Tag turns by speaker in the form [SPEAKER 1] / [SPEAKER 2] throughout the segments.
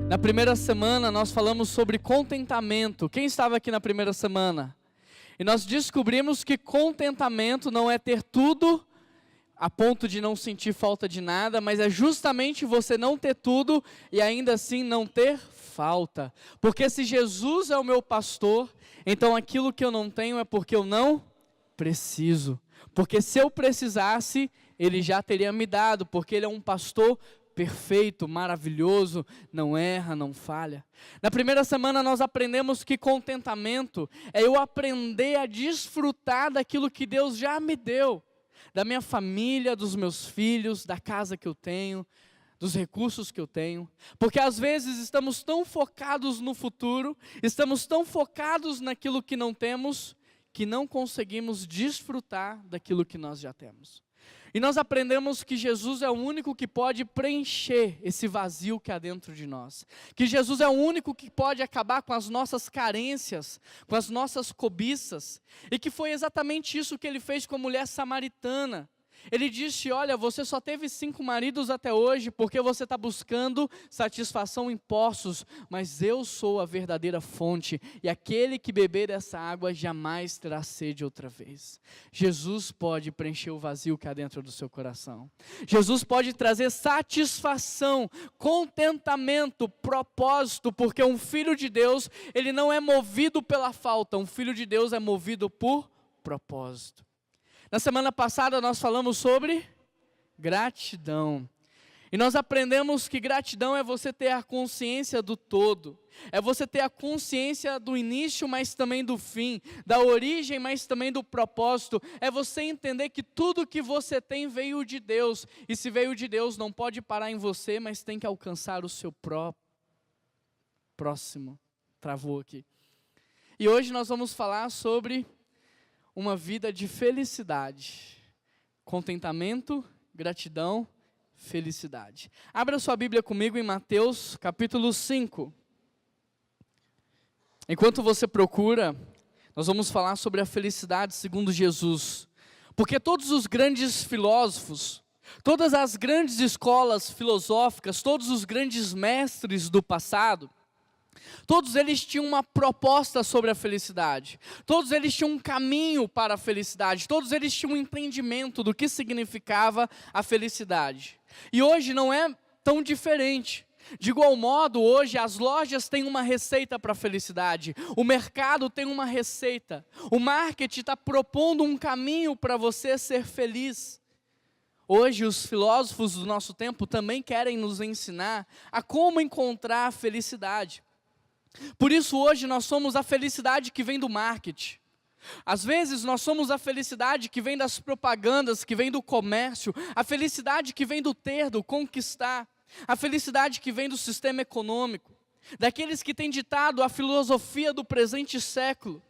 [SPEAKER 1] Na primeira semana nós falamos sobre contentamento. Quem estava aqui na primeira semana? E nós descobrimos que contentamento não é ter tudo a ponto de não sentir falta de nada, mas é justamente você não ter tudo e ainda assim não ter falta. Porque se Jesus é o meu pastor, então aquilo que eu não tenho é porque eu não preciso. Porque se eu precisasse, Ele já teria me dado, porque Ele é um pastor perfeito, maravilhoso, não erra, não falha. Na primeira semana nós aprendemos que contentamento é eu aprender a desfrutar daquilo que Deus já me deu, da minha família, dos meus filhos, da casa que eu tenho, dos recursos que eu tenho. Porque às vezes estamos tão focados no futuro, estamos tão focados naquilo que não temos, que não conseguimos desfrutar daquilo que nós já temos. E nós aprendemos que Jesus é o único que pode preencher esse vazio que há dentro de nós. Que Jesus é o único que pode acabar com as nossas carências, com as nossas cobiças. E que foi exatamente isso que Ele fez com a mulher samaritana. Ele disse: olha, você só teve 5 maridos até hoje porque você está buscando satisfação em poços, mas eu sou a verdadeira fonte, e aquele que beber dessa água jamais terá sede outra vez. Jesus pode preencher o vazio que há dentro do seu coração. Jesus pode trazer satisfação, contentamento, propósito, porque um filho de Deus, ele não é movido pela falta, um filho de Deus é movido por propósito. Na semana passada nós falamos sobre gratidão. E nós aprendemos que gratidão é você ter a consciência do todo. É você ter a consciência do início, mas também do fim. Da origem, mas também do propósito. É você entender que tudo que você tem veio de Deus. E se veio de Deus, não pode parar em você, mas tem que alcançar o seu próximo. Travou aqui. E hoje nós vamos falar sobre uma vida de felicidade, contentamento, gratidão, felicidade. Abra sua Bíblia comigo em Mateus capítulo 5. Enquanto você procura, nós vamos falar sobre a felicidade segundo Jesus. Porque todos os grandes filósofos, todas as grandes escolas filosóficas, todos os grandes mestres do passado, todos eles tinham uma proposta sobre a felicidade. Todos eles tinham um caminho para a felicidade. Todos eles tinham um entendimento do que significava a felicidade. E hoje não é tão diferente. De igual modo, hoje as lojas têm uma receita para a felicidade. O mercado tem uma receita. O marketing está propondo um caminho para você ser feliz. Hoje os filósofos do nosso tempo também querem nos ensinar a como encontrar a felicidade. Por isso hoje nós somos a felicidade que vem do marketing. Às vezes nós somos a felicidade que vem das propagandas, que vem do comércio, a felicidade que vem do ter, do conquistar, a felicidade que vem do sistema econômico, daqueles que têm ditado a filosofia do presente século.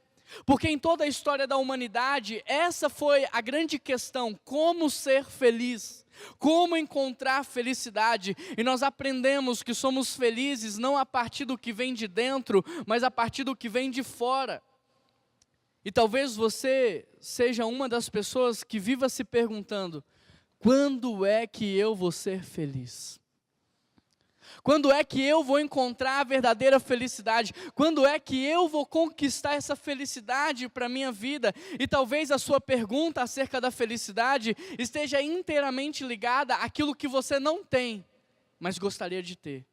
[SPEAKER 1] Porque em toda a história da humanidade, essa foi a grande questão: como ser feliz, como encontrar felicidade. E nós aprendemos que somos felizes não a partir do que vem de dentro, mas a partir do que vem de fora. E talvez você seja uma das pessoas que viva se perguntando: quando é que eu vou ser feliz? Quando é que eu vou encontrar a verdadeira felicidade? Quando é que eu vou conquistar essa felicidade para a minha vida? E talvez a sua pergunta acerca da felicidade esteja inteiramente ligada àquilo que você não tem, mas gostaria de ter.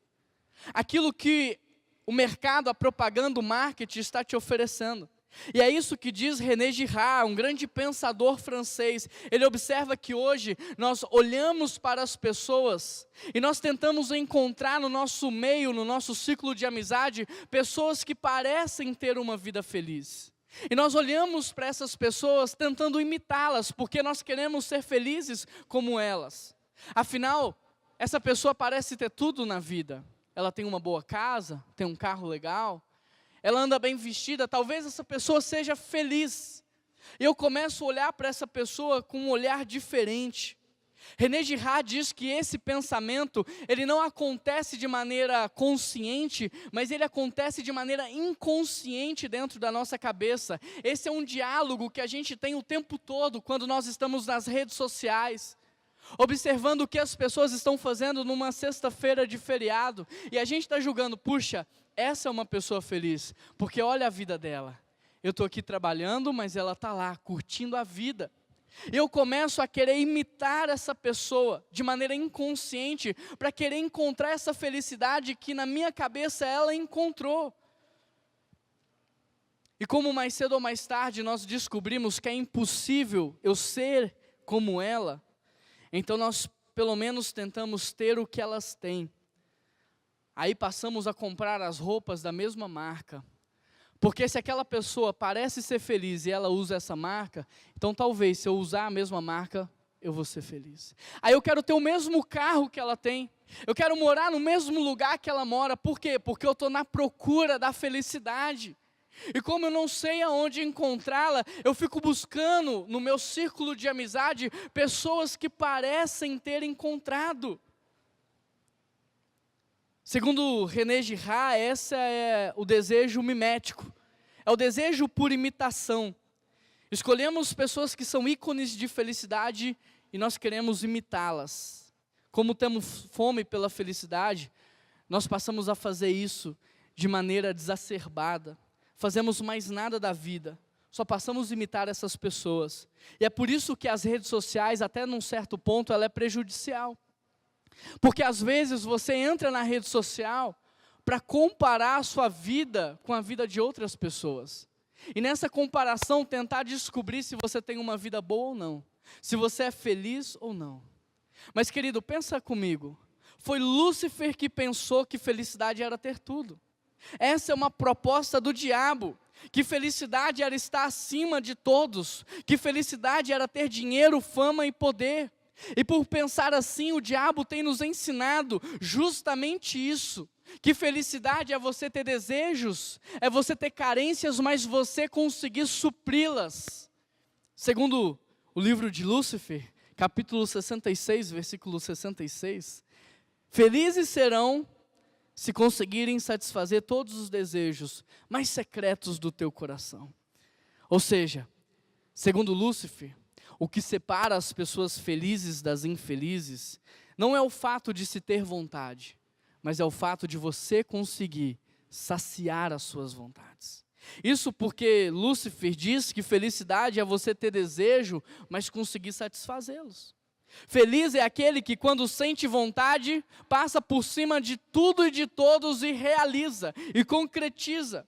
[SPEAKER 1] Aquilo que o mercado, a propaganda, o marketing está te oferecendo. E é isso que diz René Girard, um grande pensador francês. Ele observa que hoje nós olhamos para as pessoas e nós tentamos encontrar no nosso meio, no nosso ciclo de amizade, pessoas que parecem ter uma vida feliz. E nós olhamos para essas pessoas tentando imitá-las, porque nós queremos ser felizes como elas. Afinal, essa pessoa parece ter tudo na vida. Ela tem uma boa casa, tem um carro legal, ela anda bem vestida, talvez essa pessoa seja feliz. E eu começo a olhar para essa pessoa com um olhar diferente. René Girard diz que esse pensamento, ele não acontece de maneira consciente, mas ele acontece de maneira inconsciente dentro da nossa cabeça. Esse é um diálogo que a gente tem o tempo todo quando nós estamos nas redes sociais. observando o que as pessoas estão fazendo numa sexta-feira de feriado, e a gente está julgando, puxa, essa é uma pessoa feliz, porque olha a vida dela. Eu estou aqui trabalhando, mas ela está lá, curtindo a vida. Eu começo a querer imitar essa pessoa, de maneira inconsciente, para querer encontrar essa felicidade que na minha cabeça ela encontrou. E como mais cedo ou mais tarde nós descobrimos que é impossível eu ser como ela, então nós pelo menos tentamos ter o que elas têm. Aí passamos a comprar as roupas da mesma marca. Porque se aquela pessoa parece ser feliz e ela usa essa marca, então talvez se eu usar a mesma marca, eu vou ser feliz. Aí eu quero ter o mesmo carro que ela tem. Eu quero morar no mesmo lugar que ela mora. Por quê? Porque eu estou na procura da felicidade. E como eu não sei aonde encontrá-la, eu fico buscando no meu círculo de amizade pessoas que parecem ter encontrado. Segundo René Girard, esse é o desejo mimético, é o desejo por imitação. Escolhemos pessoas que são ícones de felicidade e nós queremos imitá-las. Como temos fome pela felicidade, nós passamos a fazer isso de maneira desacerbada. Fazemos mais nada da vida, só passamos a imitar essas pessoas. E é por isso que as redes sociais, até num certo ponto, ela é prejudicial. Porque às vezes você entra na rede social para comparar a sua vida com a vida de outras pessoas. E nessa comparação tentar descobrir se você tem uma vida boa ou não. Se você é feliz ou não. Mas querido, pensa comigo. Foi Lúcifer que pensou que felicidade era ter tudo. Essa é uma proposta do diabo. Que felicidade era estar acima de todos. Que felicidade era ter dinheiro, fama e poder. E por pensar assim, o diabo tem nos ensinado justamente isso. Que felicidade é você ter desejos, é você ter carências, mas você conseguir supri-las. Segundo o livro de Lúcifer, capítulo 66, versículo 66. Felizes serão se conseguirem satisfazer todos os desejos mais secretos do teu coração. Ou seja, segundo Lúcifer, o que separa as pessoas felizes das infelizes não é o fato de se ter vontade, mas é o fato de você conseguir saciar as suas vontades. Isso porque Lúcifer diz que felicidade é você ter desejo, mas conseguir satisfazê-los. Feliz é aquele que quando sente vontade, passa por cima de tudo e de todos e realiza, e concretiza.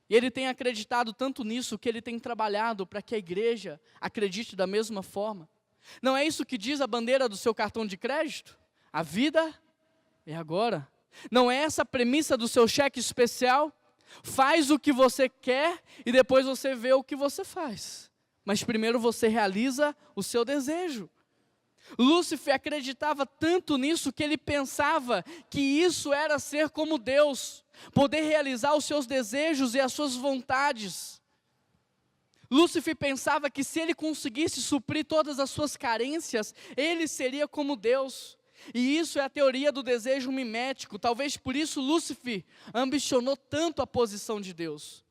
[SPEAKER 1] E ele tem acreditado tanto nisso que ele tem trabalhado para que a igreja acredite da mesma forma. Não é isso que diz a bandeira do seu cartão de crédito? A vida é agora. Não é essa a premissa do seu cheque especial? Faz o que você quer e depois você vê o que você faz. Mas primeiro você realiza o seu desejo. Lúcifer acreditava tanto nisso que ele pensava que isso era ser como Deus, poder realizar os seus desejos e as suas vontades. Lúcifer pensava que se ele conseguisse suprir todas as suas carências, ele seria como Deus. E isso é a teoria do desejo mimético. Talvez por isso Lúcifer ambicionou tanto a posição de Deus.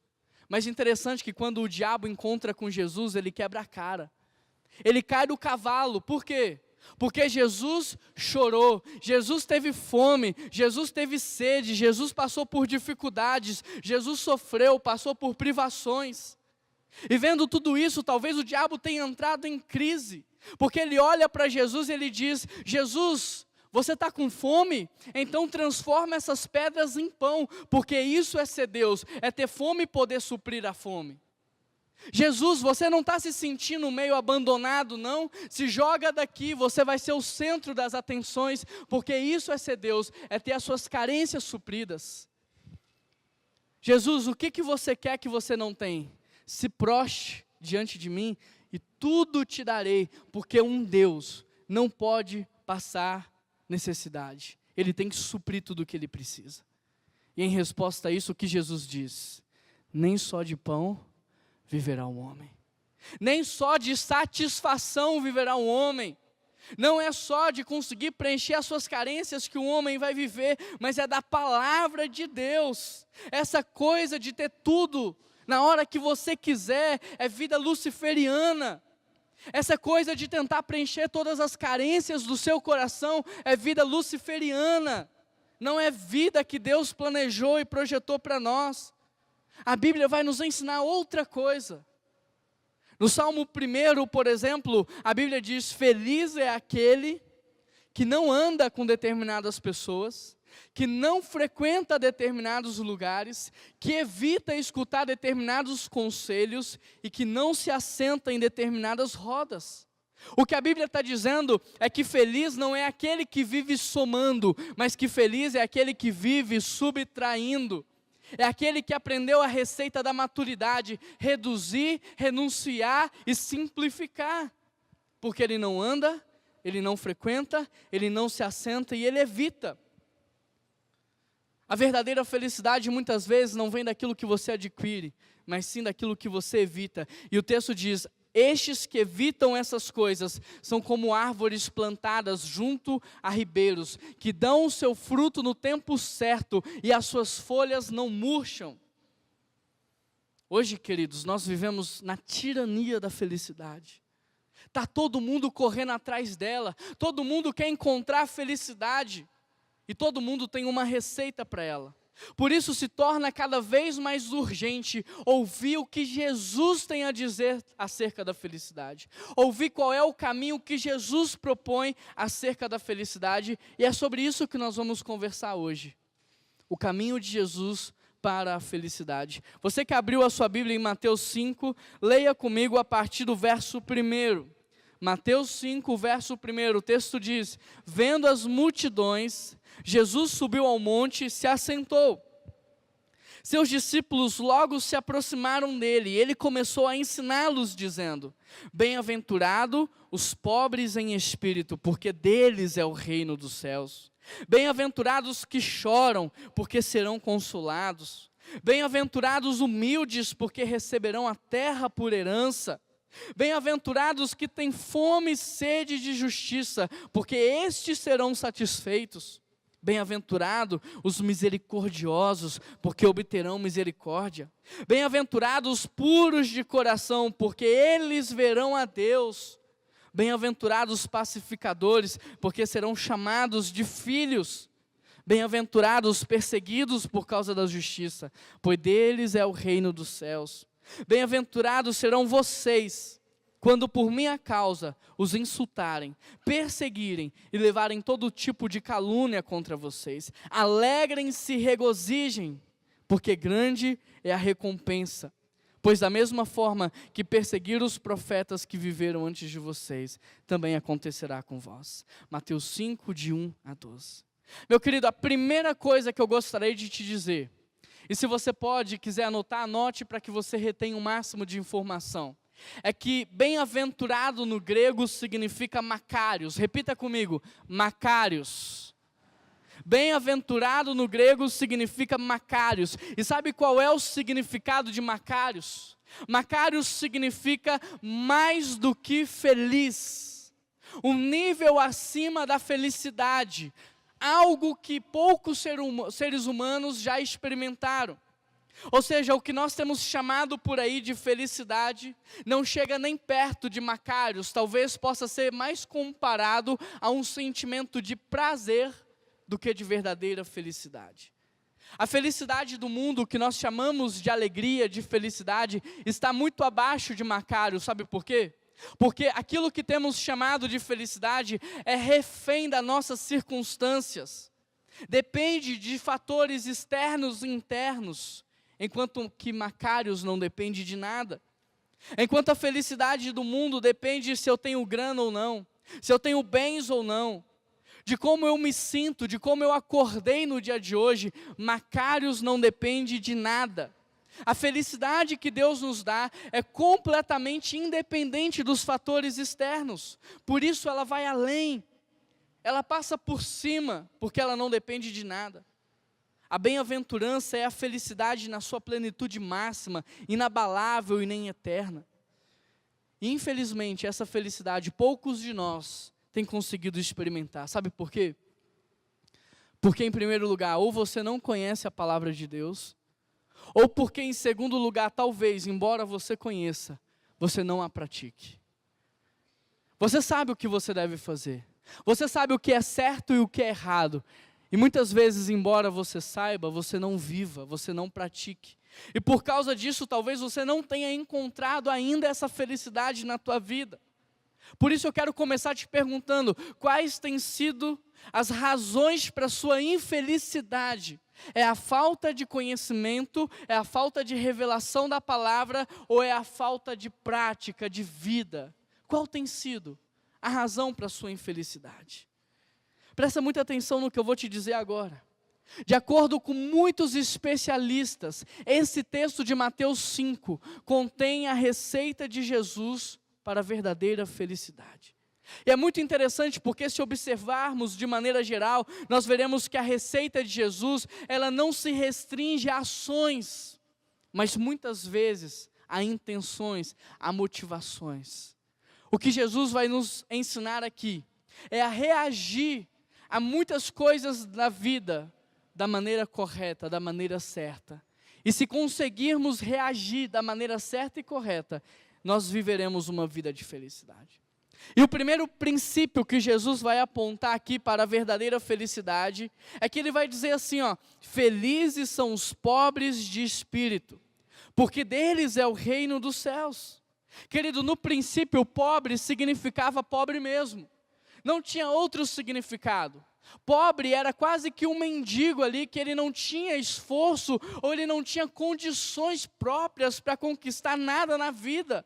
[SPEAKER 1] Mas interessante que quando o diabo encontra com Jesus, ele quebra a cara. Ele cai do cavalo, por quê? Porque Jesus chorou, Jesus teve fome, Jesus teve sede, Jesus passou por dificuldades, Jesus sofreu, passou por privações. E vendo tudo isso, talvez o diabo tenha entrado em crise, porque ele olha para Jesus e ele diz: Jesus, você está com fome? Então transforma essas pedras em pão, porque isso é ser Deus, é ter fome e poder suprir a fome. Jesus, você não está se sentindo meio abandonado, não? Se joga daqui, você vai ser o centro das atenções, porque isso é ser Deus, é ter as suas carências supridas. Jesus, o que você quer que você não tem? Se prostre diante de mim e tudo te darei, porque um Deus não pode passar necessidade. Ele tem que suprir tudo o que ele precisa. E em resposta a isso, o que Jesus diz? Nem só de pão viverá um homem. Nem só de satisfação viverá um homem. Não é só de conseguir preencher as suas carências que um homem vai viver, mas é da palavra de Deus. Essa coisa de ter tudo na hora que você quiser é vida luciferiana. Essa coisa de tentar preencher todas as carências do seu coração é vida luciferiana. Não é vida que Deus planejou e projetou para nós. A Bíblia vai nos ensinar outra coisa. No Salmo 1, por exemplo, a Bíblia diz: feliz é aquele que não anda com determinadas pessoas, que não frequenta determinados lugares, que evita escutar determinados conselhos e que não se assenta em determinadas rodas. O que a Bíblia está dizendo é que feliz não é aquele que vive somando, mas que feliz é aquele que vive subtraindo. É aquele que aprendeu a receita da maturidade: reduzir, renunciar e simplificar. Porque ele não anda, ele não frequenta, ele não se assenta e ele evita. A verdadeira felicidade muitas vezes não vem daquilo que você adquire, mas sim daquilo que você evita. E o texto diz: estes que evitam essas coisas são como árvores plantadas junto a ribeiros, que dão o seu fruto no tempo certo e as suas folhas não murcham. Hoje, queridos, nós vivemos na tirania da felicidade. Está todo mundo correndo atrás dela, todo mundo quer encontrar felicidade e todo mundo tem uma receita para ela. Por isso se torna cada vez mais urgente ouvir o que Jesus tem a dizer acerca da felicidade. Ouvir qual é o caminho que Jesus propõe acerca da felicidade. E é sobre isso que nós vamos conversar hoje. O caminho de Jesus para a felicidade. Você que abriu a sua Bíblia em Mateus 5, leia comigo a partir do verso 1. Mateus 5, verso 1, o texto diz: vendo as multidões, Jesus subiu ao monte e se assentou. Seus discípulos logo se aproximaram dele, e ele começou a ensiná-los, dizendo: bem-aventurado os pobres em espírito, porque deles é o reino dos céus. Bem-aventurados que choram, porque serão consolados. Bem-aventurados humildes, porque receberão a terra por herança. Bem-aventurados que têm fome e sede de justiça, porque estes serão satisfeitos. Bem-aventurados os misericordiosos, porque obterão misericórdia. Bem-aventurados os puros de coração, porque eles verão a Deus. Bem-aventurados os pacificadores, porque serão chamados de filhos. Bem-aventurados os perseguidos por causa da justiça, pois deles é o reino dos céus. Bem-aventurados serão vocês, quando por minha causa os insultarem, perseguirem e levarem todo tipo de calúnia contra vocês. Alegrem-se e regozijem, porque grande é a recompensa. Pois da mesma forma que perseguiram os profetas que viveram antes de vocês, também acontecerá com vós. Mateus 5, de 1 a 12. Meu querido, a primeira coisa que eu gostaria de te dizer, e se você quiser anotar, anote para que você retenha o máximo de informação, é que bem-aventurado no grego significa Macários. Repita comigo: Macários. Bem-aventurado no grego significa Macários. E sabe qual é o significado de Macários? Macários significa mais do que feliz, um nível acima da felicidade, algo que poucos seres humanos já experimentaram. Ou seja, o que nós temos chamado por aí de felicidade não chega nem perto de Macários. Talvez possa ser mais comparado a um sentimento de prazer do que de verdadeira felicidade. A felicidade do mundo, que nós chamamos de alegria, de felicidade, está muito abaixo de Macários. Sabe por quê? Porque aquilo que temos chamado de felicidade é refém das nossas circunstâncias. Depende de fatores externos e internos, enquanto que Macários não depende de nada. Enquanto a felicidade do mundo depende se eu tenho grana ou não, se eu tenho bens ou não, de como eu me sinto, de como eu acordei no dia de hoje, Macários não depende de nada. A felicidade que Deus nos dá é completamente independente dos fatores externos. Por isso ela vai além. Ela passa por cima, porque ela não depende de nada. A bem-aventurança é a felicidade na sua plenitude máxima, inabalável e nem eterna. E, infelizmente, essa felicidade poucos de nós têm conseguido experimentar. Sabe por quê? Porque, em primeiro lugar, ou você não conhece a palavra de Deus, ou porque, em segundo lugar, talvez, embora você conheça, você não a pratique. Você sabe o que você deve fazer. Você sabe o que é certo e o que é errado. E muitas vezes, embora você saiba, você não viva, você não pratique. E por causa disso, talvez você não tenha encontrado ainda essa felicidade na tua vida. Por isso eu quero começar te perguntando, quais têm sido as razões para a sua infelicidade? É a falta de conhecimento, é a falta de revelação da palavra, ou é a falta de prática, de vida? Qual tem sido a razão para a sua infelicidade? Presta muita atenção no que eu vou te dizer agora. De acordo com muitos especialistas, esse texto de Mateus 5 contém a receita de Jesus para a verdadeira felicidade. E é muito interessante porque, se observarmos de maneira geral, nós veremos que a receita de Jesus, ela não se restringe a ações, mas muitas vezes a intenções, a motivações. O que Jesus vai nos ensinar aqui é a reagir a muitas coisas da vida da maneira correta, da maneira certa. E se conseguirmos reagir da maneira certa e correta, nós viveremos uma vida de felicidade. E o primeiro princípio que Jesus vai apontar aqui para a verdadeira felicidade, é que ele vai dizer assim, felizes são os pobres de espírito, porque deles é o reino dos céus. Querido, no princípio, pobre significava pobre mesmo, não tinha outro significado. Pobre era quase que um mendigo ali, que ele não tinha esforço, ou ele não tinha condições próprias para conquistar nada na vida.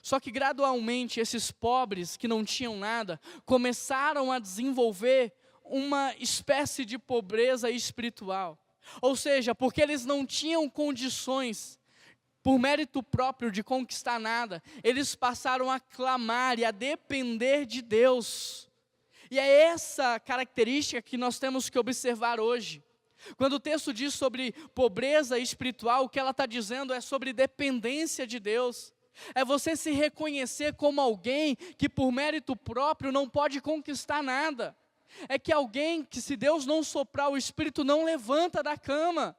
[SPEAKER 1] Só que gradualmente esses pobres que não tinham nada, começaram a desenvolver uma espécie de pobreza espiritual. Ou seja, porque eles não tinham condições, por mérito próprio, de conquistar nada, eles passaram a clamar e a depender de Deus. E é essa característica que nós temos que observar hoje. Quando o texto diz sobre pobreza espiritual, o que ela está dizendo é sobre dependência de Deus. É você se reconhecer como alguém que por mérito próprio não pode conquistar nada. É que alguém que, se Deus não soprar o Espírito, não levanta da cama.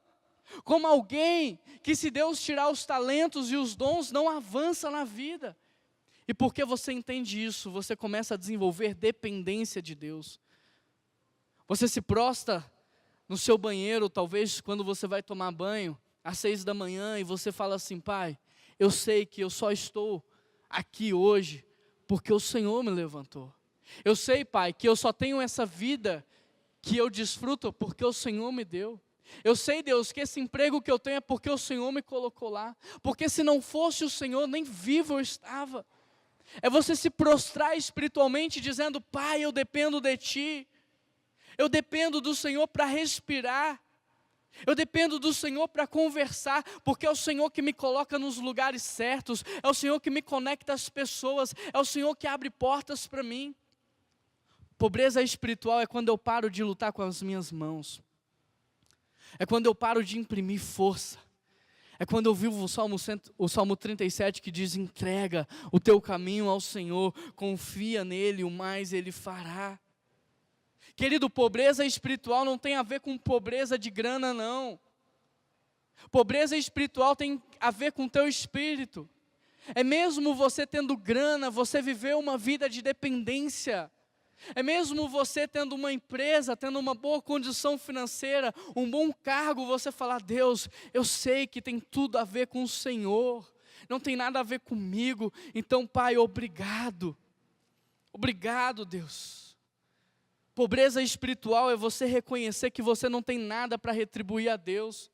[SPEAKER 1] Como alguém que, se Deus tirar os talentos e os dons, não avança na vida. E porque você entende isso, você começa a desenvolver dependência de Deus. Você se prostra no seu banheiro, talvez quando você vai tomar banho, às 6 da manhã, e você fala assim: Pai, eu sei que eu só estou aqui hoje porque o Senhor me levantou. Eu sei, Pai, que eu só tenho essa vida que eu desfruto porque o Senhor me deu. Eu sei, Deus, que esse emprego que eu tenho é porque o Senhor me colocou lá. Porque se não fosse o Senhor, nem vivo eu estava. É você se prostrar espiritualmente dizendo: Pai, eu dependo de Ti. Eu dependo do Senhor para respirar. Eu dependo do Senhor para conversar, porque é o Senhor que me coloca nos lugares certos, é o Senhor que me conecta às pessoas, é o Senhor que abre portas para mim. Pobreza espiritual é quando eu paro de lutar com as minhas mãos. É quando eu paro de imprimir força. É quando eu vivo o Salmo 37 que diz: entrega o teu caminho ao Senhor, confia nele, o mais Ele fará. Querido, pobreza espiritual não tem a ver com pobreza de grana, não. Pobreza espiritual tem a ver com o teu espírito. É mesmo você tendo grana, você viver uma vida de dependência. É mesmo você tendo uma empresa, tendo uma boa condição financeira, um bom cargo, você falar: Deus, eu sei que tem tudo a ver com o Senhor, não tem nada a ver comigo, então, Pai, obrigado. Obrigado, Deus. Pobreza espiritual é você reconhecer que você não tem nada para retribuir a Deus.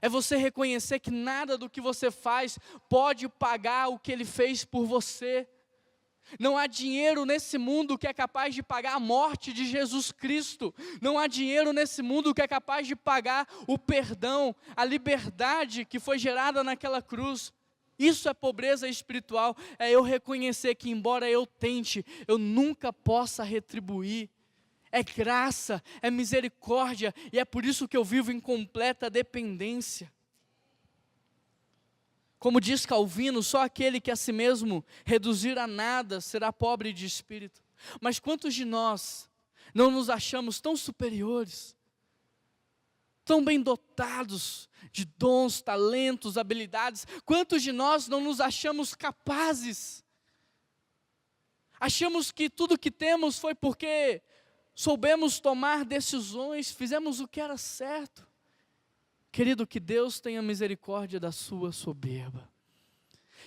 [SPEAKER 1] É você reconhecer que nada do que você faz pode pagar o que Ele fez por você. Não há dinheiro nesse mundo que é capaz de pagar a morte de Jesus Cristo. Não há dinheiro nesse mundo que é capaz de pagar o perdão, a liberdade que foi gerada naquela cruz. Isso é pobreza espiritual, é eu reconhecer que, embora eu tente, eu nunca possa retribuir. É graça, é misericórdia, e é por isso que eu vivo em completa dependência. Como diz Calvino, só aquele que a si mesmo reduzir a nada será pobre de espírito. Mas quantos de nós não nos achamos tão superiores, tão bem dotados de dons, talentos, habilidades? Quantos de nós não nos achamos capazes? Achamos que tudo que temos foi porque soubemos tomar decisões, fizemos o que era certo. Querido, que Deus tenha misericórdia da sua soberba.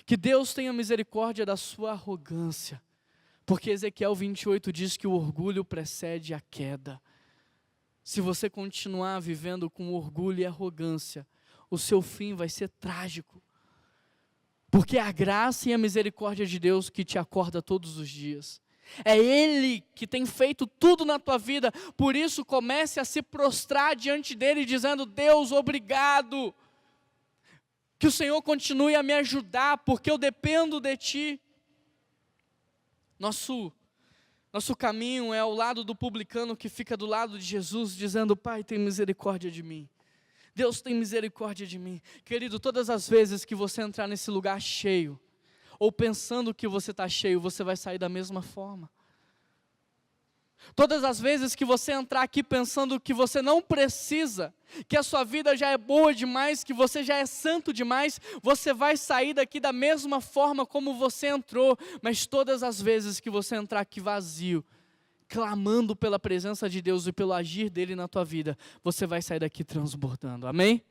[SPEAKER 1] Que Deus tenha misericórdia da sua arrogância. Porque Ezequiel 28 diz que o orgulho precede a queda. Se você continuar vivendo com orgulho e arrogância, o seu fim vai ser trágico. Porque é a graça e a misericórdia de Deus que te acorda todos os dias. É Ele que tem feito tudo na tua vida. Por isso comece a se prostrar diante dEle, dizendo: Deus, obrigado. Que o Senhor continue a me ajudar, porque eu dependo de Ti. Nosso caminho é ao lado do publicano que fica do lado de Jesus, dizendo: Pai, tem misericórdia de mim. Deus tem misericórdia de mim. Querido, todas as vezes que você entrar nesse lugar cheio, ou pensando que você está cheio, você vai sair da mesma forma. Todas as vezes que você entrar aqui pensando que você não precisa, que a sua vida já é boa demais, que você já é santo demais, você vai sair daqui da mesma forma como você entrou. Mas todas as vezes que você entrar aqui vazio, clamando pela presença de Deus e pelo agir dEle na tua vida, você vai sair daqui transbordando, amém?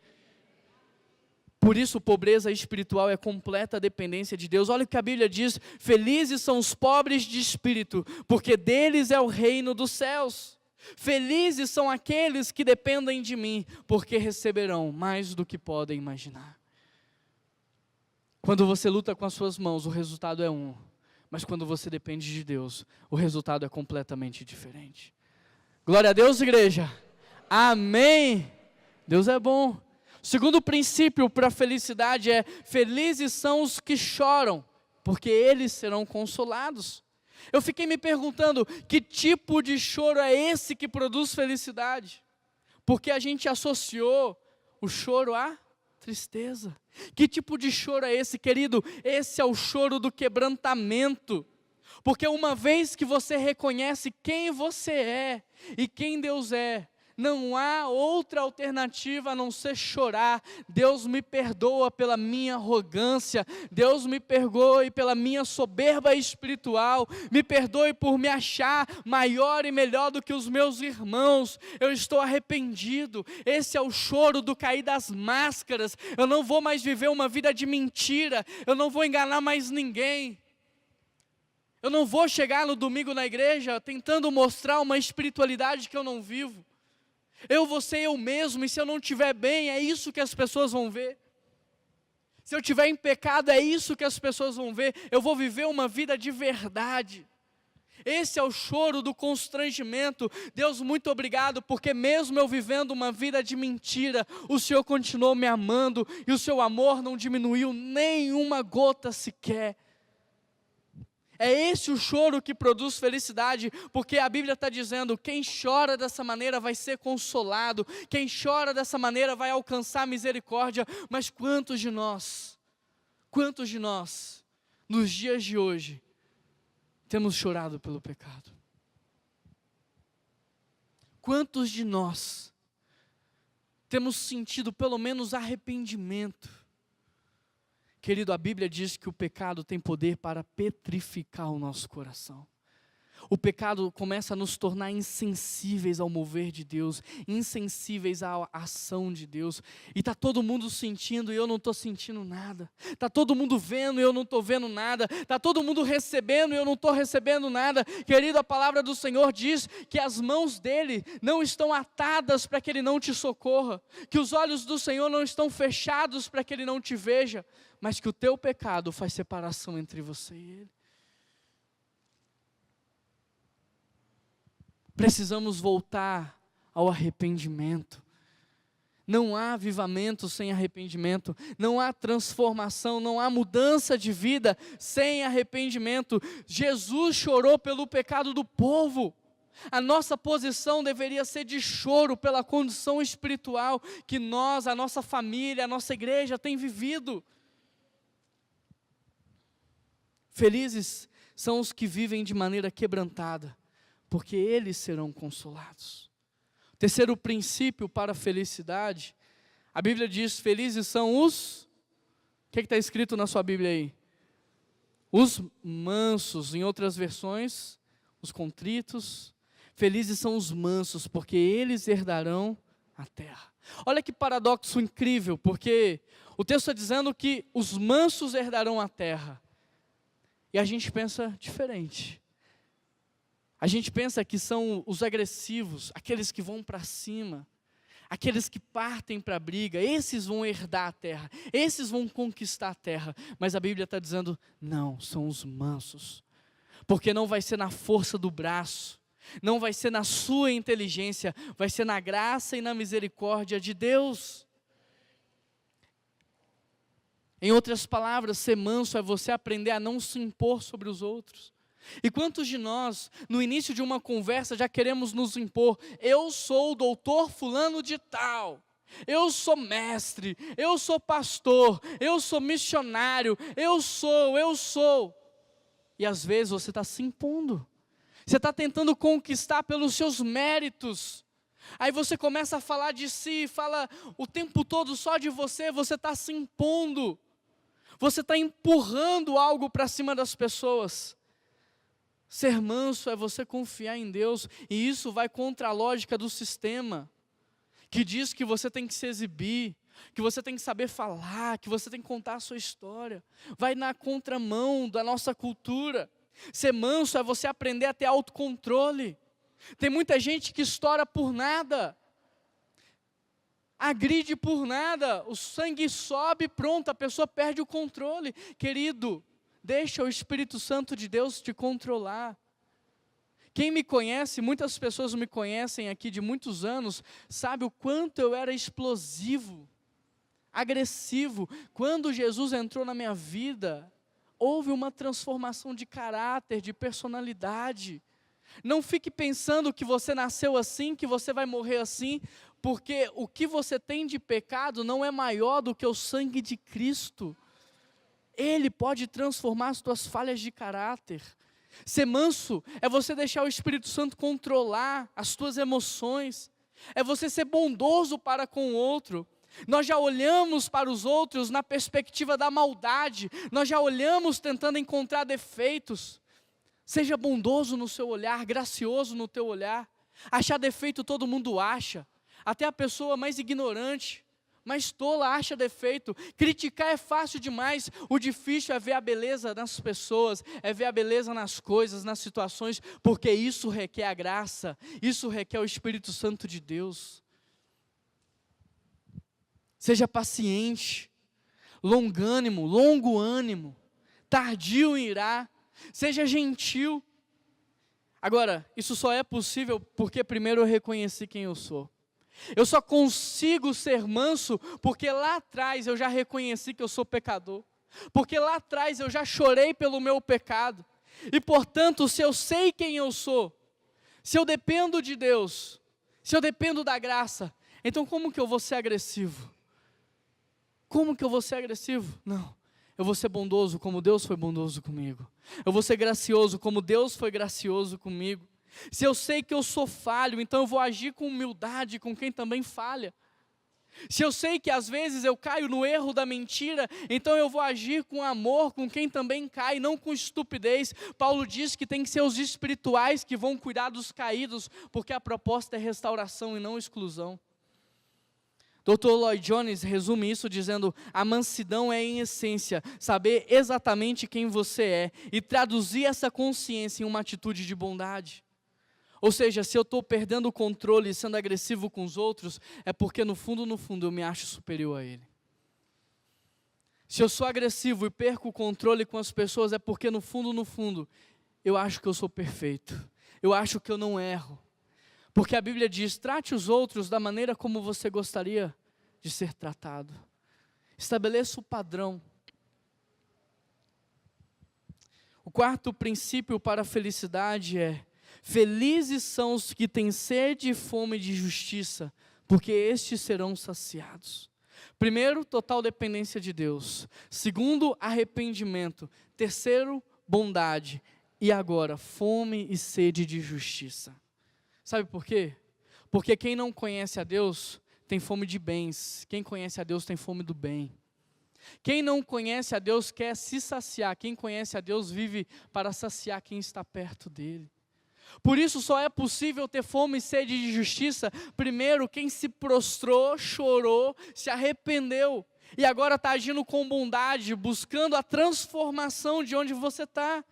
[SPEAKER 1] Por isso, pobreza espiritual é completa dependência de Deus. Olha o que a Bíblia diz: felizes são os pobres de espírito, porque deles é o reino dos céus. Felizes são aqueles que dependem de mim, porque receberão mais do que podem imaginar. Quando você luta com as suas mãos, o resultado é um. Mas quando você depende de Deus, o resultado é completamente diferente. Glória a Deus, igreja. Amém. Deus é bom. O segundo princípio para a felicidade é: felizes são os que choram, porque eles serão consolados. Eu fiquei me perguntando, que tipo de choro é esse que produz felicidade? Porque a gente associou o choro à tristeza. Que tipo de choro é esse, querido? Esse é o choro do quebrantamento. Porque uma vez que você reconhece quem você é e quem Deus é, não há outra alternativa a não ser chorar. Deus me perdoa pela minha arrogância, Deus me perdoe pela minha soberba espiritual, me perdoe por me achar maior e melhor do que os meus irmãos. Eu estou arrependido. Esse é o choro do cair das máscaras. Eu não vou mais viver uma vida de mentira, eu não vou enganar mais ninguém. Eu não vou chegar no domingo na igreja tentando mostrar uma espiritualidade que eu não vivo. Eu vou ser eu mesmo, e se eu não estiver bem, é isso que as pessoas vão ver. Se eu estiver em pecado, é isso que as pessoas vão ver. Eu vou viver uma vida de verdade. Esse é o choro do constrangimento. Deus, muito obrigado, porque mesmo eu vivendo uma vida de mentira, o Senhor continuou me amando, e o seu amor não diminuiu nem uma gota sequer. É esse o choro que produz felicidade, porque a Bíblia está dizendo: quem chora dessa maneira vai ser consolado, quem chora dessa maneira vai alcançar misericórdia. Mas quantos de nós, nos dias de hoje, temos chorado pelo pecado? Quantos de nós temos sentido pelo menos arrependimento? Querido, a Bíblia diz que o pecado tem poder para petrificar o nosso coração. O pecado começa a nos tornar insensíveis ao mover de Deus, insensíveis à ação de Deus. E está todo mundo sentindo e eu não estou sentindo nada. Está todo mundo vendo e eu não estou vendo nada. Está todo mundo recebendo e eu não estou recebendo nada. Querido, a palavra do Senhor diz que as mãos dEle não estão atadas para que Ele não te socorra. Que os olhos do Senhor não estão fechados para que Ele não te veja. Mas que o teu pecado faz separação entre você e Ele. Precisamos voltar ao arrependimento. Não há avivamento sem arrependimento. Não há transformação, não há mudança de vida sem arrependimento. Jesus chorou pelo pecado do povo. A nossa posição deveria ser de choro pela condição espiritual que nós, a nossa família, a nossa igreja tem vivido. Felizes são os que vivem de maneira quebrantada, porque eles serão consolados. Terceiro princípio para a felicidade, a Bíblia diz: felizes são os... O que está escrito na sua Bíblia aí? Os mansos, em outras versões, os contritos. Felizes são os mansos, porque eles herdarão a terra. Olha que paradoxo incrível, porque o texto está dizendo que os mansos herdarão a terra. E a gente pensa diferente. A gente pensa que são os agressivos, aqueles que vão para cima, aqueles que partem para a briga, esses vão herdar a terra, esses vão conquistar a terra. Mas a Bíblia está dizendo, não, são os mansos. Porque não vai ser na força do braço, não vai ser na sua inteligência, vai ser na graça e na misericórdia de Deus. Em outras palavras, ser manso é você aprender a não se impor sobre os outros. E quantos de nós, no início de uma conversa, já queremos nos impor? Eu sou o doutor fulano de tal, eu sou mestre, eu sou pastor, eu sou missionário, eu sou. E às vezes você está se impondo, você está tentando conquistar pelos seus méritos. Aí você começa a falar de si, fala o tempo todo só de você está se impondo. Você está empurrando algo para cima das pessoas. Ser manso é você confiar em Deus, e isso vai contra a lógica do sistema, que diz que você tem que se exibir, que você tem que saber falar, que você tem que contar a sua história. Vai na contramão da nossa cultura. Ser manso é você aprender a ter autocontrole. Tem muita gente que estoura por nada, agride por nada, o sangue sobe, pronto, a pessoa perde o controle. Querido, deixa o Espírito Santo de Deus te controlar. Quem me conhece, muitas pessoas me conhecem aqui de muitos anos, sabe o quanto eu era explosivo, agressivo. Quando Jesus entrou na minha vida, houve uma transformação de caráter, de personalidade. Não fique pensando que você nasceu assim, que você vai morrer assim, porque o que você tem de pecado não é maior do que o sangue de Cristo. Ele pode transformar as tuas falhas de caráter. Ser manso é você deixar o Espírito Santo controlar as tuas emoções. É você ser bondoso para com o outro. Nós já olhamos para os outros na perspectiva da maldade. Nós já olhamos tentando encontrar defeitos. Seja bondoso no seu olhar, gracioso no teu olhar. Achar defeito todo mundo acha. Até a pessoa mais ignorante, mais tola acha defeito. Criticar é fácil demais. O difícil é ver a beleza nas pessoas, é ver a beleza nas coisas, nas situações, porque isso requer a graça, isso requer o Espírito Santo de Deus. Seja paciente, longânimo, longo ânimo, tardio em irar, seja gentil. Agora, isso só é possível porque primeiro eu reconheci quem eu sou. Eu só consigo ser manso porque lá atrás eu já reconheci que eu sou pecador. Porque lá atrás eu já chorei pelo meu pecado. E portanto, se eu sei quem eu sou, se eu dependo de Deus, se eu dependo da graça, então como que eu vou ser agressivo? Como que eu vou ser agressivo? Não, eu vou ser bondoso como Deus foi bondoso comigo. Eu vou ser gracioso como Deus foi gracioso comigo. Se eu sei que eu sou falho, então eu vou agir com humildade com quem também falha. Se eu sei que às vezes eu caio no erro da mentira, então eu vou agir com amor com quem também cai, não com estupidez. Paulo diz que tem que ser os espirituais que vão cuidar dos caídos, porque a proposta é restauração e não exclusão. Dr. Lloyd Jones resume isso dizendo: a mansidão é em essência saber exatamente quem você é e traduzir essa consciência em uma atitude de bondade. Ou seja, se eu estou perdendo o controle e sendo agressivo com os outros, é porque no fundo eu me acho superior a ele. Se eu sou agressivo e perco o controle com as pessoas, é porque no fundo, eu acho que eu sou perfeito. Eu acho que eu não erro. Porque a Bíblia diz, trate os outros da maneira como você gostaria de ser tratado. Estabeleça o padrão. O quarto princípio para a felicidade é: felizes são os que têm sede e fome de justiça, porque estes serão saciados. Primeiro, total dependência de Deus. Segundo, arrependimento. Terceiro, bondade. E agora, fome e sede de justiça. Sabe por quê? Porque quem não conhece a Deus tem fome de bens. Quem conhece a Deus tem fome do bem. Quem não conhece a Deus quer se saciar. Quem conhece a Deus vive para saciar quem está perto dele. Por isso só é possível ter fome e sede de justiça, primeiro quem se prostrou, chorou, se arrependeu, e agora está agindo com bondade, buscando a transformação de onde você está.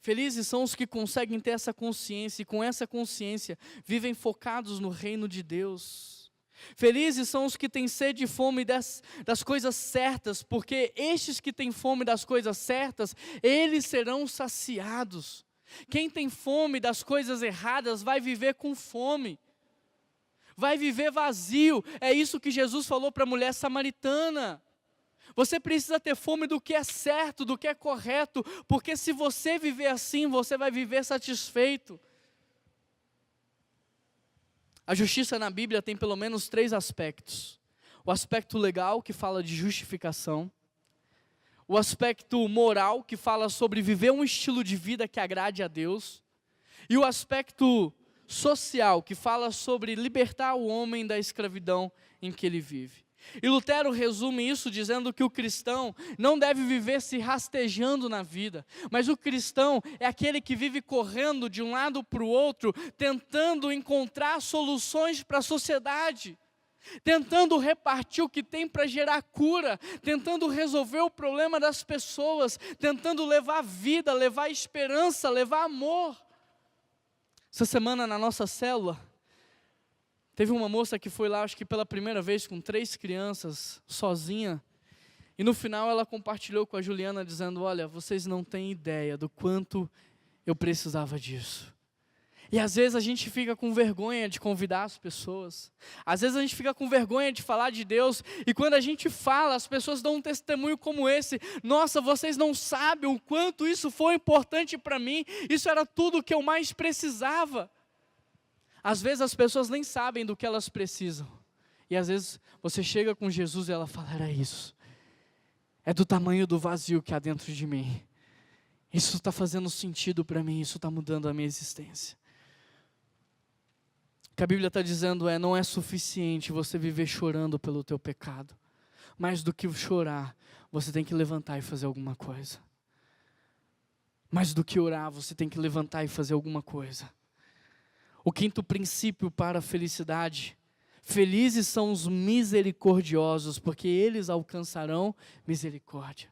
[SPEAKER 1] Felizes são os que conseguem ter essa consciência, e com essa consciência vivem focados no reino de Deus. Felizes são os que têm sede e fome das coisas certas, porque estes que têm fome das coisas certas, eles serão saciados. Quem tem fome das coisas erradas vai viver com fome, vai viver vazio. É isso que Jesus falou para a mulher samaritana. Você precisa ter fome do que é certo, do que é correto, porque se você viver assim, você vai viver satisfeito. A justiça na Bíblia tem pelo menos 3 aspectos. O aspecto legal, que fala de justificação. O aspecto moral, que fala sobre viver um estilo de vida que agrade a Deus. E o aspecto social, que fala sobre libertar o homem da escravidão em que ele vive. E Lutero resume isso dizendo que o cristão não deve viver se rastejando na vida, mas o cristão é aquele que vive correndo de um lado para o outro, tentando encontrar soluções para a sociedade, tentando repartir o que tem para gerar cura, tentando resolver o problema das pessoas, tentando levar vida, levar esperança, levar amor. Essa semana na nossa célula, teve uma moça que foi lá, acho que pela primeira vez, com 3 crianças, sozinha. E no final ela compartilhou com a Juliana, dizendo, olha, vocês não têm ideia do quanto eu precisava disso. E às vezes a gente fica com vergonha de convidar as pessoas. Às vezes a gente fica com vergonha de falar de Deus. E quando a gente fala, as pessoas dão um testemunho como esse. Nossa, vocês não sabem o quanto isso foi importante para mim. Isso era tudo o que eu mais precisava. Às vezes as pessoas nem sabem do que elas precisam. E às vezes você chega com Jesus e ela fala, era isso. É do tamanho do vazio que há dentro de mim. Isso está fazendo sentido para mim, isso está mudando a minha existência. O que a Bíblia está dizendo não é suficiente você viver chorando pelo teu pecado. Mais do que chorar, você tem que levantar e fazer alguma coisa. Mais do que orar, você tem que levantar e fazer alguma coisa. O 5º princípio para a felicidade: felizes são os misericordiosos, porque eles alcançarão misericórdia.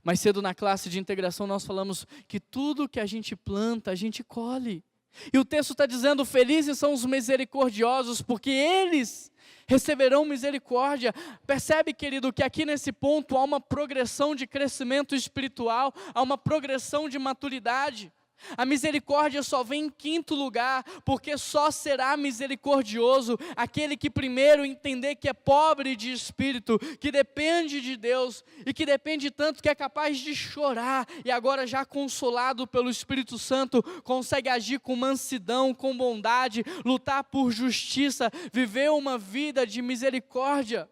[SPEAKER 1] Mais cedo na classe de integração nós falamos que tudo que a gente planta, a gente colhe. E o texto está dizendo, felizes são os misericordiosos, porque eles receberão misericórdia. Percebe, querido, que aqui nesse ponto há uma progressão de crescimento espiritual, há uma progressão de maturidade. A misericórdia só vem em 5º lugar, porque só será misericordioso aquele que primeiro entender que é pobre de espírito, que depende de Deus, e que depende tanto que é capaz de chorar, e agora já consolado pelo Espírito Santo, consegue agir com mansidão, com bondade, lutar por justiça, viver uma vida de misericórdia.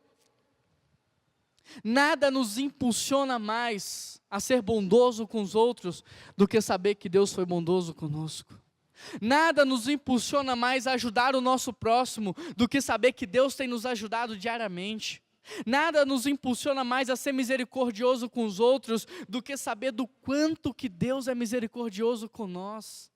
[SPEAKER 1] Nada nos impulsiona mais a ser bondoso com os outros do que saber que Deus foi bondoso conosco. Nada nos impulsiona mais a ajudar o nosso próximo do que saber que Deus tem nos ajudado diariamente. Nada nos impulsiona mais a ser misericordioso com os outros do que saber do quanto que Deus é misericordioso com nós.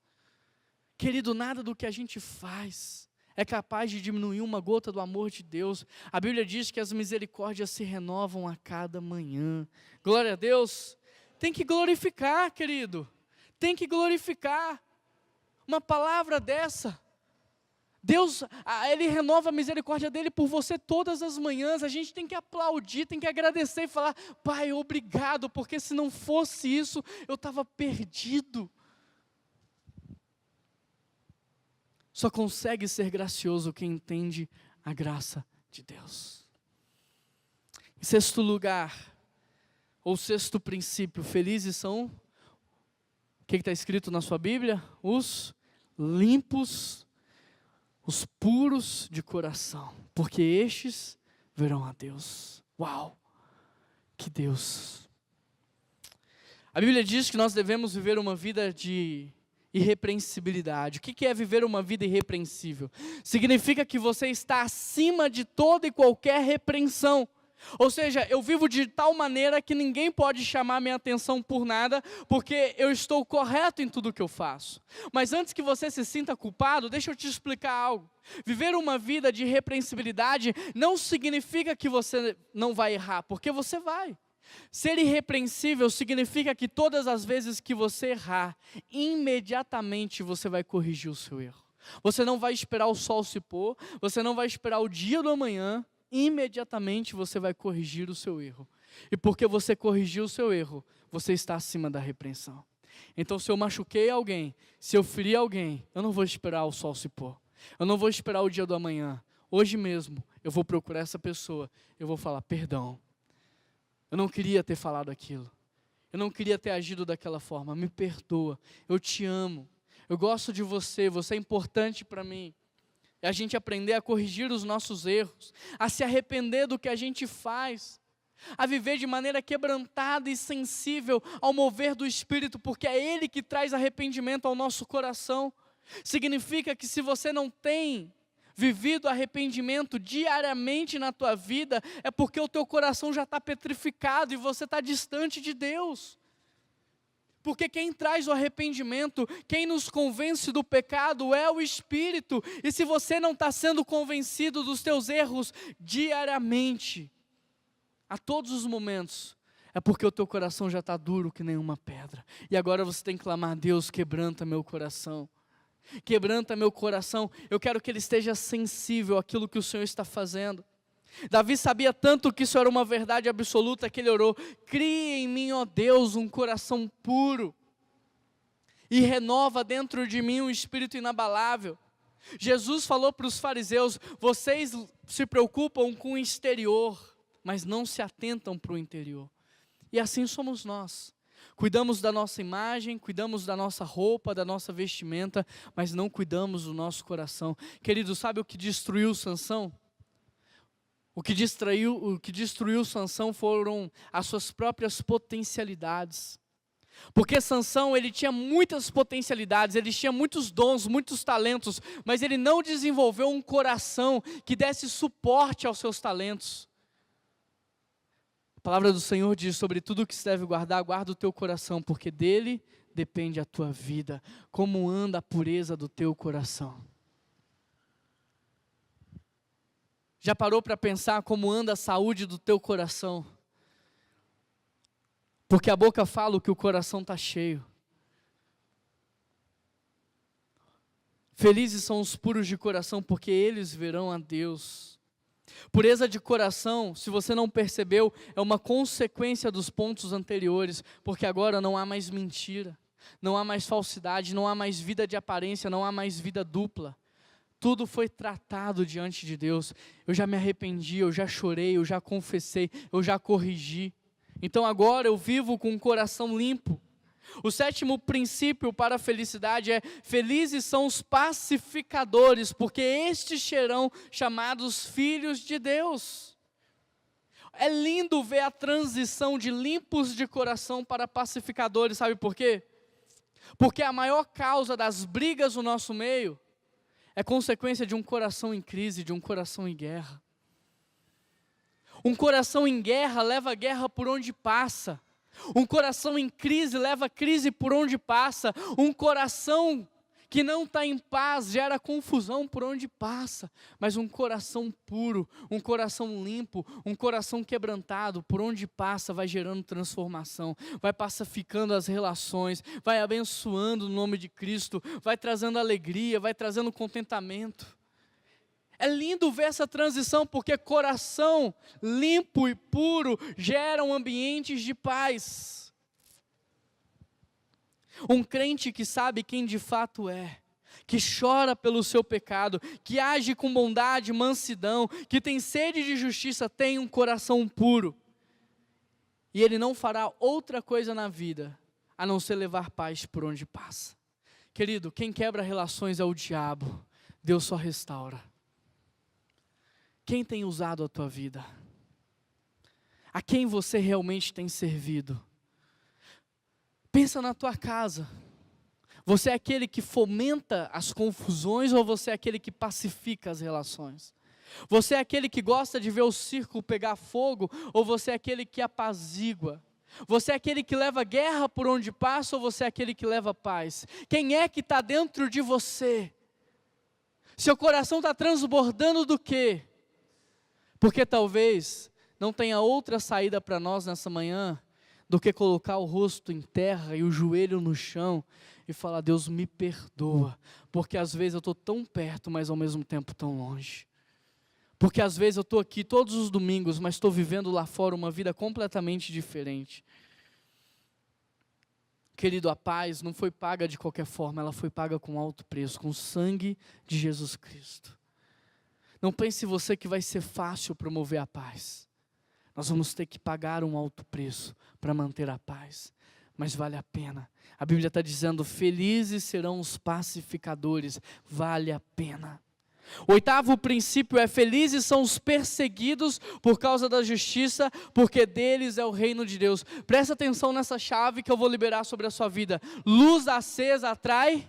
[SPEAKER 1] Querido, nada do que a gente faz é capaz de diminuir uma gota do amor de Deus. A Bíblia diz que as misericórdias se renovam a cada manhã. Glória a Deus. Tem que glorificar, querido. Tem que glorificar. Uma palavra dessa. Deus, Ele renova a misericórdia dEle por você todas as manhãs. A gente tem que aplaudir, tem que agradecer e falar, Pai, obrigado, porque se não fosse isso, eu estava perdido. Só consegue ser gracioso quem entende a graça de Deus. Em 6º lugar, ou 6º princípio, felizes são, o que está escrito na sua Bíblia? Os limpos, os puros de coração, porque estes verão a Deus. Uau, que Deus! A Bíblia diz que nós devemos viver uma vida de irrepreensibilidade. O que é viver uma vida irrepreensível? Significa que você está acima de toda e qualquer repreensão. Ou seja, eu vivo de tal maneira que ninguém pode chamar minha atenção por nada, porque eu estou correto em tudo que eu faço. Mas antes que você se sinta culpado, deixa eu te explicar algo. Viver uma vida de irrepreensibilidade não significa que você não vai errar, porque você vai. Ser irrepreensível significa que todas as vezes que você errar, imediatamente você vai corrigir o seu erro. Você não vai esperar o sol se pôr, você não vai esperar o dia do amanhã, imediatamente você vai corrigir o seu erro. E porque você corrigiu o seu erro, você está acima da repreensão. Então, se eu machuquei alguém, se eu feri alguém, eu não vou esperar o sol se pôr. Eu não vou esperar o dia do amanhã. Hoje mesmo, eu vou procurar essa pessoa. Eu vou falar, perdão. Eu não queria ter falado aquilo. Eu não queria ter agido daquela forma. Me perdoa. Eu te amo. Eu gosto de você. Você é importante para mim. É a gente aprender a corrigir os nossos erros, a se arrepender do que a gente faz, a viver de maneira quebrantada e sensível ao mover do Espírito, porque é Ele que traz arrependimento ao nosso coração. Significa que se você não tem vivido arrependimento diariamente na tua vida, é porque o teu coração já está petrificado e você está distante de Deus. Porque quem traz o arrependimento, quem nos convence do pecado é o Espírito. E se você não está sendo convencido dos teus erros diariamente, a todos os momentos, é porque o teu coração já está duro que nem uma pedra. E agora você tem que clamar, Deus, quebranta meu coração. Quebranta meu coração. Eu quero que ele esteja sensível àquilo que o Senhor está fazendo. Davi sabia tanto que isso era uma verdade absoluta que ele orou, cria em mim, ó Deus, um coração puro e renova dentro de mim um espírito inabalável. Jesus falou para os fariseus, vocês se preocupam com o exterior, mas não se atentam para o interior. E assim somos nós. Cuidamos da nossa imagem, cuidamos da nossa roupa, da nossa vestimenta, mas não cuidamos do nosso coração. Querido, sabe o que destruiu Sansão? O que destruiu Sansão foram as suas próprias potencialidades. Porque Sansão, ele tinha muitas potencialidades, ele tinha muitos dons, muitos talentos, mas ele não desenvolveu um coração que desse suporte aos seus talentos. A palavra do Senhor diz, sobre tudo que se deve guardar, guarda o teu coração, porque dele depende a tua vida. Como anda a pureza do teu coração? Já parou para pensar como anda a saúde do teu coração? Porque a boca fala o que o coração está cheio. Felizes são os puros de coração, porque eles verão a Deus. Pureza de coração, se você não percebeu, é uma consequência dos pontos anteriores, porque agora não há mais mentira, não há mais falsidade, não há mais vida de aparência, não há mais vida dupla. Tudo foi tratado diante de Deus. Eu já me arrependi, eu já chorei, eu já confessei, eu já corrigi. Então agora eu vivo com um coração limpo. O sétimo princípio para a felicidade é: felizes são os pacificadores, porque estes serão chamados filhos de Deus. É lindo ver a transição de limpos de coração para pacificadores, sabe por quê? Porque a maior causa das brigas no nosso meio é consequência de um coração em crise, de um coração em guerra. Um coração em guerra leva a guerra por onde passa. Um coração em crise leva a crise por onde passa. Um coração que não está em paz gera confusão por onde passa. Mas um coração puro, um coração limpo, um coração quebrantado, por onde passa vai gerando transformação, vai pacificando as relações, vai abençoando o nome de Cristo, vai trazendo alegria, vai trazendo contentamento. É lindo ver essa transição, porque coração limpo e puro geram ambientes de paz. Um crente que sabe quem de fato é, que chora pelo seu pecado, que age com bondade, mansidão, que tem sede de justiça, tem um coração puro. E ele não fará outra coisa na vida, a não ser levar paz por onde passa. Querido, quem quebra relações é o diabo, Deus só restaura. Quem tem usado a tua vida? A quem você realmente tem servido? Pensa na tua casa. Você é aquele que fomenta as confusões ou você é aquele que pacifica as relações? Você é aquele que gosta de ver o circo pegar fogo ou você é aquele que apazigua? Você é aquele que leva guerra por onde passa ou você é aquele que leva paz? Quem é que está dentro de você? Seu coração está transbordando do quê? Porque talvez não tenha outra saída para nós nessa manhã do que colocar o rosto em terra e o joelho no chão e falar: Deus, me perdoa, porque às vezes eu estou tão perto, mas ao mesmo tempo tão longe. Porque às vezes eu estou aqui todos os domingos, mas estou vivendo lá fora uma vida completamente diferente. Querido, a paz não foi paga de qualquer forma, ela foi paga com alto preço, com o sangue de Jesus Cristo. Não pense você que vai ser fácil promover a paz. Nós vamos ter que pagar um alto preço para manter a paz, mas vale a pena. A Bíblia está dizendo: felizes serão os pacificadores, vale a pena. O oitavo princípio é: felizes são os perseguidos por causa da justiça, porque deles é o reino de Deus. Presta atenção nessa chave que eu vou liberar sobre a sua vida. Luz acesa atrai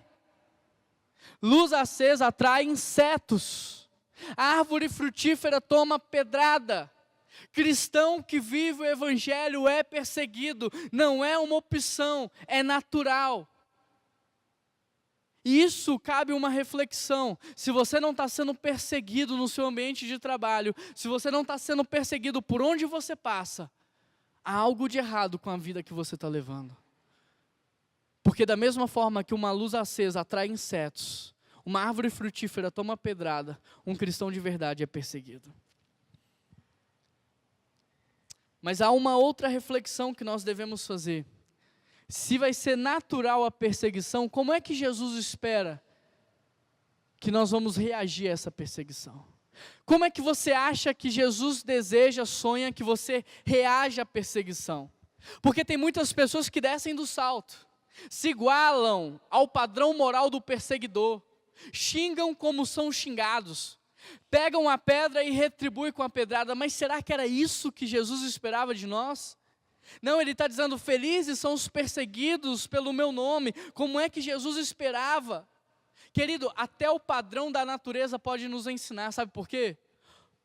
[SPEAKER 1] insetos. A árvore frutífera toma pedrada. Cristão que vive o evangelho é perseguido, não é uma opção, é natural. E isso cabe uma reflexão. Se você não está sendo perseguido no seu ambiente de trabalho, se você não está sendo perseguido por onde você passa, há algo de errado com a vida que você está levando. Porque da mesma forma que uma luz acesa atrai insetos, uma árvore frutífera toma pedrada, um cristão de verdade é perseguido. Mas há uma outra reflexão que nós devemos fazer. Se vai ser natural a perseguição, como é que Jesus espera que nós vamos reagir a essa perseguição? Como é que você acha que Jesus deseja, sonha que você reaja à perseguição? Porque tem muitas pessoas que descem do salto, se igualam ao padrão moral do perseguidor, xingam como são xingados, pegam a pedra e retribuem com a pedrada. Mas será que era isso que Jesus esperava de nós? Não, ele está dizendo: felizes são os perseguidos pelo meu nome. Como é que Jesus esperava? Querido, até o padrão da natureza pode nos ensinar, sabe por quê?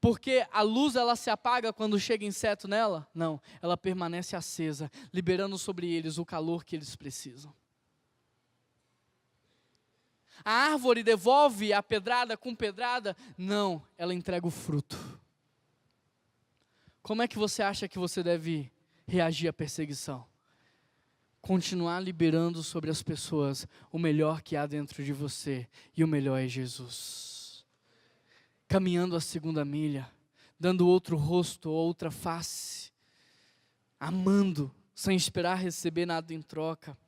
[SPEAKER 1] Porque a luz ela se apaga quando chega inseto nela? Não, ela permanece acesa, liberando sobre eles o calor que eles precisam. A árvore devolve a pedrada com pedrada? Não, ela entrega o fruto. Como é que você acha que você deve reagir à perseguição? Continuar liberando sobre as pessoas o melhor que há dentro de você, e o melhor é Jesus. Caminhando a segunda milha, dando outro rosto, outra face, amando, sem esperar receber nada em troca.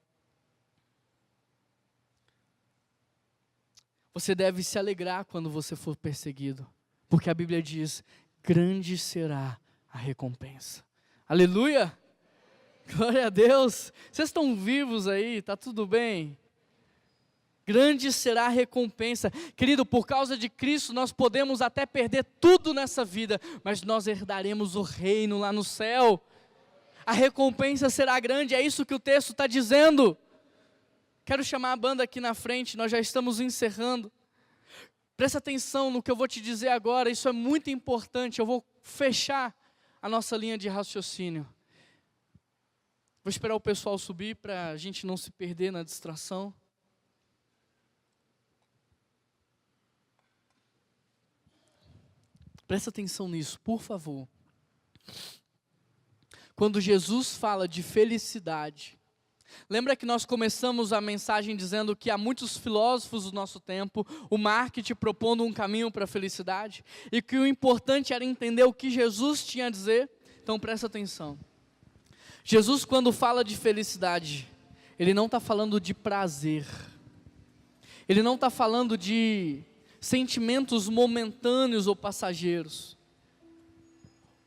[SPEAKER 1] Você deve se alegrar quando você for perseguido, porque a Bíblia diz: grande será a recompensa. Aleluia! Glória a Deus! Vocês estão vivos aí? Está tudo bem? Grande será a recompensa. Querido, por causa de Cristo nós podemos até perder tudo nessa vida, mas nós herdaremos o reino lá no céu. A recompensa será grande, é isso que o texto está dizendo. Quero chamar a banda aqui na frente, nós já estamos encerrando. Presta atenção no que eu vou te dizer agora, isso é muito importante. Eu vou fechar a nossa linha de raciocínio. Vou esperar o pessoal subir para a gente não se perder na distração. Presta atenção nisso, por favor. Quando Jesus fala de felicidade, lembra que nós começamos a mensagem dizendo que há muitos filósofos do nosso tempo, o marketing propondo um caminho para a felicidade, e que o importante era entender o que Jesus tinha a dizer? Então presta atenção. Jesus, quando fala de felicidade, Ele não está falando de prazer, Ele não está falando de sentimentos momentâneos ou passageiros.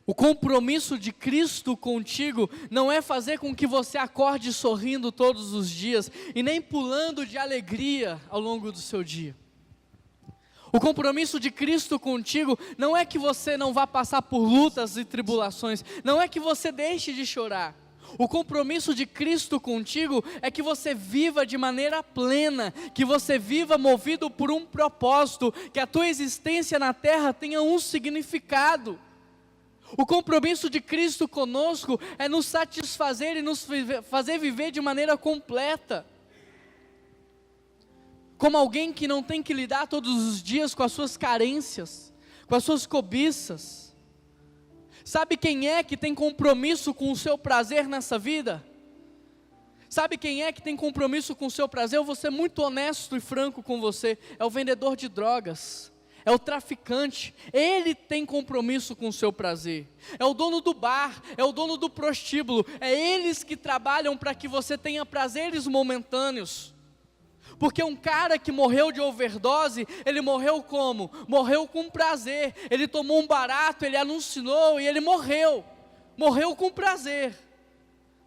[SPEAKER 1] O compromisso de Cristo contigo não é fazer com que você acorde sorrindo todos os dias e nem pulando de alegria ao longo do seu dia. O compromisso de Cristo contigo não é que você não vá passar por lutas e tribulações, não é que você deixe de chorar. O compromisso de Cristo contigo é que você viva de maneira plena, que você viva movido por um propósito, que a tua existência na terra tenha um significado. O compromisso de Cristo conosco é nos satisfazer e nos fazer viver de maneira completa. Como alguém que não tem que lidar todos os dias com as suas carências, com as suas cobiças. Sabe quem é que tem compromisso com o seu prazer nessa vida? Sabe quem é que tem compromisso com o seu prazer? Eu vou ser muito honesto e franco com você. É o vendedor de drogas, é o traficante. Ele tem compromisso com o seu prazer. É o dono do bar, é o dono do prostíbulo. É eles que trabalham para que você tenha prazeres momentâneos. Porque um cara que morreu de overdose, ele morreu como? Morreu com prazer. Ele tomou um barato, ele alucinou e ele morreu. Morreu com prazer.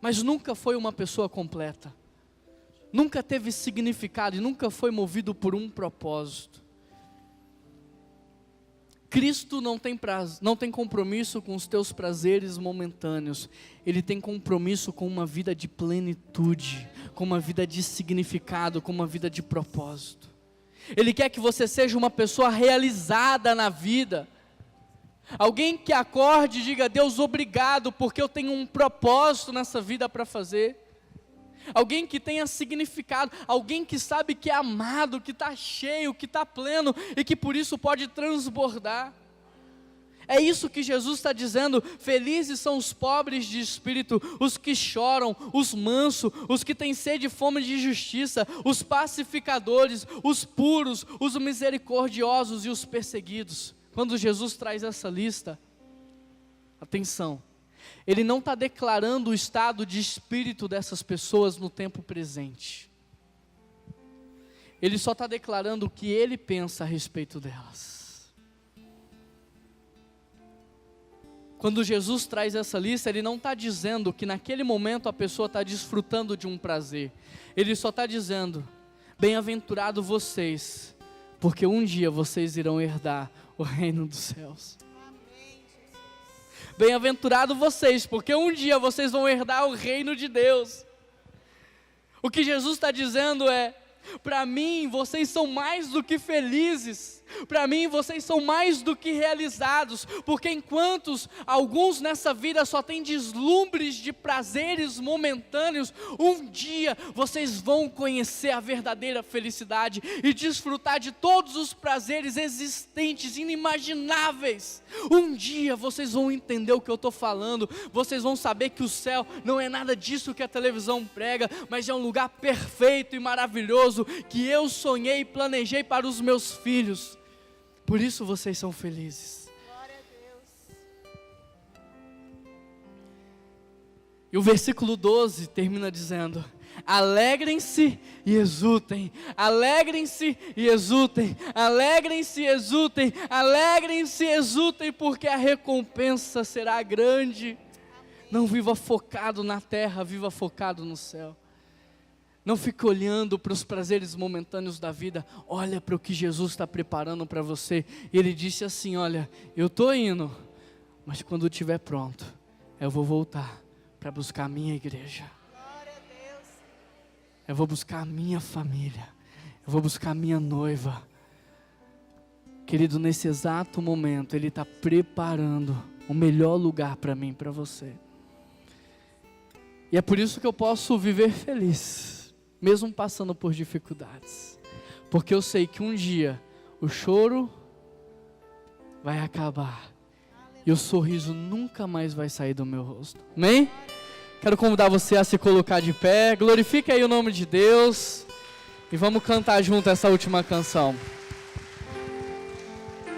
[SPEAKER 1] Mas nunca foi uma pessoa completa. Nunca teve significado e nunca foi movido por um propósito. Cristo não tem compromisso com os teus prazeres momentâneos. Ele tem compromisso com uma vida de plenitude, com uma vida de significado, com uma vida de propósito. Ele quer que você seja uma pessoa realizada na vida. Alguém que acorde e diga: Deus, obrigado, porque eu tenho um propósito nessa vida para fazer. Alguém que tenha significado, alguém que sabe que é amado, que está cheio, que está pleno e que por isso pode transbordar. É isso que Jesus está dizendo: felizes são os pobres de espírito, os que choram, os mansos, os que têm sede e fome de justiça, os pacificadores, os puros, os misericordiosos e os perseguidos. Quando Jesus traz essa lista, atenção, Ele não está declarando o estado de espírito dessas pessoas no tempo presente. Ele só está declarando o que Ele pensa a respeito delas. Quando Jesus traz essa lista, Ele não está dizendo que naquele momento a pessoa está desfrutando de um prazer. Ele só está dizendo: bem-aventurado vocês, porque um dia vocês irão herdar o reino dos céus. Bem-aventurado vocês, porque um dia vocês vão herdar o reino de Deus. O que Jesus está dizendo é: para mim vocês são mais do que felizes, para mim vocês são mais do que realizados, porque enquanto alguns nessa vida só têm deslumbres de prazeres momentâneos, um dia vocês vão conhecer a verdadeira felicidade e desfrutar de todos os prazeres existentes, inimagináveis. Um dia vocês vão entender o que eu estou falando, vocês vão saber que o céu não é nada disso que a televisão prega, mas é um lugar perfeito e maravilhoso, que eu sonhei e planejei para os meus filhos. Por isso vocês são felizes.
[SPEAKER 2] Glória a Deus.
[SPEAKER 1] E o versículo 12 termina dizendo: alegrem-se e exultem, alegrem-se e exultem, alegrem-se e exultem, alegrem-se e exultem, porque a recompensa será grande. Não viva focado na terra, viva focado no céu. Não fique olhando para os prazeres momentâneos da vida, olha para o que Jesus está preparando para você. E Ele disse assim: olha, eu estou indo, mas quando estiver pronto, eu vou voltar para buscar a minha igreja.
[SPEAKER 2] Glória a Deus.
[SPEAKER 1] Eu vou buscar a minha família, eu vou buscar a minha noiva. Querido, nesse exato momento, Ele está preparando o melhor lugar para mim, para você. E é por isso que eu posso viver feliz, mesmo passando por dificuldades, porque eu sei que um dia o choro vai acabar e o sorriso nunca mais vai sair do meu rosto. Amém? Quero convidar você a se colocar de pé, glorifique aí o nome de Deus e vamos cantar junto essa última canção.